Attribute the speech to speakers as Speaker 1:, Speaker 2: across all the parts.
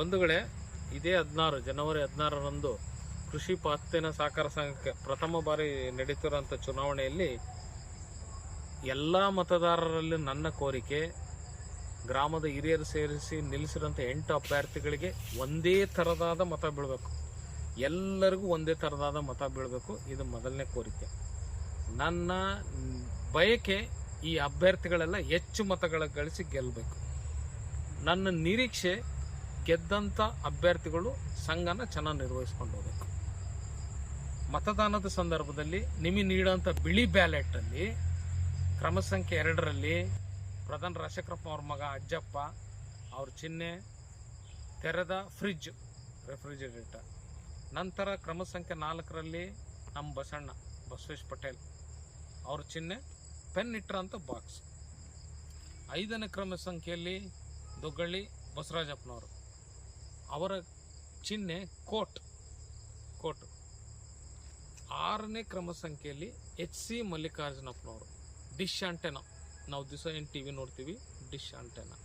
Speaker 1: ಬಂಧುಗಳೇ, ಇದೇ ಜನವರಿ 16ರಂದು ಕೃಷಿ ಪತ್ತಿನ ಸಹಕಾರ ಸಂಘಕ್ಕೆ ಪ್ರಥಮ ಬಾರಿ ನಡೀತಿರುವಂಥ ಚುನಾವಣೆಯಲ್ಲಿ ಎಲ್ಲ ಮತದಾರರಲ್ಲಿ ನನ್ನ ಕೋರಿಕೆ, ಗ್ರಾಮದ ಹಿರಿಯರು ಸೇರಿಸಿ ನಿಲ್ಲಿಸಿರೋಂಥ 8 ಅಭ್ಯರ್ಥಿಗಳಿಗೆ ಒಂದೇ ಥರದಾದ ಮತ ಬೀಳಬೇಕು. ಎಲ್ಲರಿಗೂ ಒಂದೇ ಥರದಾದ ಮತ ಬೀಳಬೇಕು. ಇದು ಮೊದಲನೇ ಕೋರಿಕೆ. ನನ್ನ ಬಯಕೆ ಈ ಅಭ್ಯರ್ಥಿಗಳೆಲ್ಲ ಹೆಚ್ಚು ಮತಗಳ ಗಳಿಸಿ ಗೆಲ್ಲಬೇಕು. ನನ್ನ ನಿರೀಕ್ಷೆ ಗೆದ್ದಂಥ ಅಭ್ಯರ್ಥಿಗಳು ಸಂಘನ ಚೆನ್ನಾಗಿ ನಿರ್ವಹಿಸ್ಕೊಂಡು ಹೋಗಬೇಕು. ಮತದಾನದ ಸಂದರ್ಭದಲ್ಲಿ ನಿಮಗೆ ನೀಡೋಂಥ ಬಿಳಿ ಬ್ಯಾಲೆಟಲ್ಲಿ ಕ್ರಮ ಸಂಖ್ಯೆ 2ರಲ್ಲಿ ಪ್ರಧಾನ ರಾಜಶೇಖರಪ್ಪ ಅವ್ರ ಮಗ ಅಜ್ಜಪ್ಪ ಅವ್ರ ಚಿಹ್ನೆ ತೆರೆದ ಫ್ರಿಡ್ಜ್ ರೆಫ್ರಿಜರೇಟರ್. ನಂತರ ಕ್ರಮ ಸಂಖ್ಯೆ 4ರಲ್ಲಿ ನಮ್ಮ ಬಸಣ್ಣ ಬಸವೇಶ್ ಪಟೇಲ್ ಅವ್ರ ಚಿಹ್ನೆ ಪೆನ್ ಇಟ್ಟರಂಥ ಬಾಕ್ಸ್. 5ನೇ ಕ್ರಮ ಸಂಖ್ಯೆಯಲ್ಲಿ ದೊಗ್ಗಳ್ಳಿ ಬಸವರಾಜಪ್ಪನವರು ಅವರ ಚಿಹ್ನೆ ಕೋಟ್. 6ನೇ ಕ್ರಮ ಸಂಖ್ಯೆಯಲ್ಲಿ HC ಮಲ್ಲಿಕಾರ್ಜುನಪ್ಪನವರು ಡಿಶ್ ಆಂಟೆನಾ. ನಾವು ದಿವಸ ಏನು TV ನೋಡ್ತೀವಿ, ಡಿಶ್ ಆಂಟೆನಾ.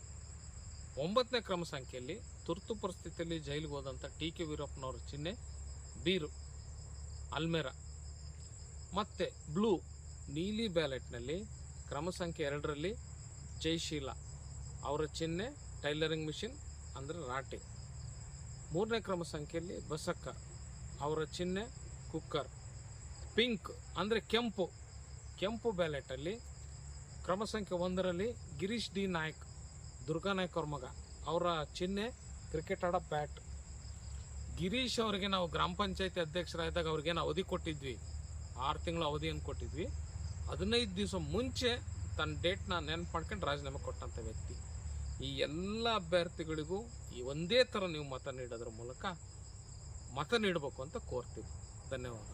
Speaker 1: 9ನೇ ಕ್ರಮ ಸಂಖ್ಯೆಯಲ್ಲಿ ತುರ್ತು ಪರಿಸ್ಥಿತಿಯಲ್ಲಿ ಜೈಲಿಗೆ ಹೋದಂಥ TK ವೀರಪ್ಪನವರ ಚಿಹ್ನೆ ಬೀರು ಅಲ್ಮೇರಾ. ಮತ್ತು ಬ್ಲೂ ನೀಲಿ ಬ್ಯಾಲೆಟ್ನಲ್ಲಿ ಕ್ರಮ ಸಂಖ್ಯೆ 2ರಲ್ಲಿ ಜಯಶೀಲ ಅವರ ಚಿಹ್ನೆ ಟೈಲರಿಂಗ್ ಮಿಷಿನ್ ಅಂದರೆ ರಾಟೆ. 3ನೇ ಕ್ರಮ ಸಂಖ್ಯೆಯಲ್ಲಿ ಬಸಕ್ಕ ಅವರ ಚಿಹ್ನೆ ಕುಕ್ಕರ್. ಪಿಂಕ್ ಅಂದರೆ ಕೆಂಪು ಬ್ಯಾಲೆಟಲ್ಲಿ ಕ್ರಮ ಸಂಖ್ಯೆ 1ರಲ್ಲಿ ಗಿರೀಶ್ ಡಿ ನಾಯಕ್ ದುರ್ಗಾ ನಾಯಕ್ ಅವ್ರ ಮಗ ಅವರ ಚಿಹ್ನೆ ಕ್ರಿಕೆಟ್ ಆಡೋ ಬ್ಯಾಟ್. ಗಿರೀಶ್ ಅವರಿಗೆ ನಾವು ಗ್ರಾಮ ಪಂಚಾಯತಿ ಅಧ್ಯಕ್ಷರಾದಾಗ ಅವ್ರಿಗೇನು ಅವಧಿ ಕೊಟ್ಟಿದ್ವಿ, 6 ತಿಂಗಳ ಅವಧಿಯನ್ನು ಕೊಟ್ಟಿದ್ವಿ. 15 ದಿವಸ ಮುಂಚೆ ತನ್ನ ಡೇಟ್ನ ನೆನಪು ಮಾಡ್ಕೊಂಡು ರಾಜೀನಾಮೆ ಕೊಟ್ಟಂಥ ವ್ಯಕ್ತಿ. ಈ ಎಲ್ಲ ಅಭ್ಯರ್ಥಿಗಳಿಗೂ ಈ ಒಂದೇ ಥರ ನೀವು ಮತ ನೀಡೋದ್ರ ಮೂಲಕ ಮತ ನೀಡಬೇಕು ಅಂತ ಕೋರ್ತೀವಿ. ಧನ್ಯವಾದ.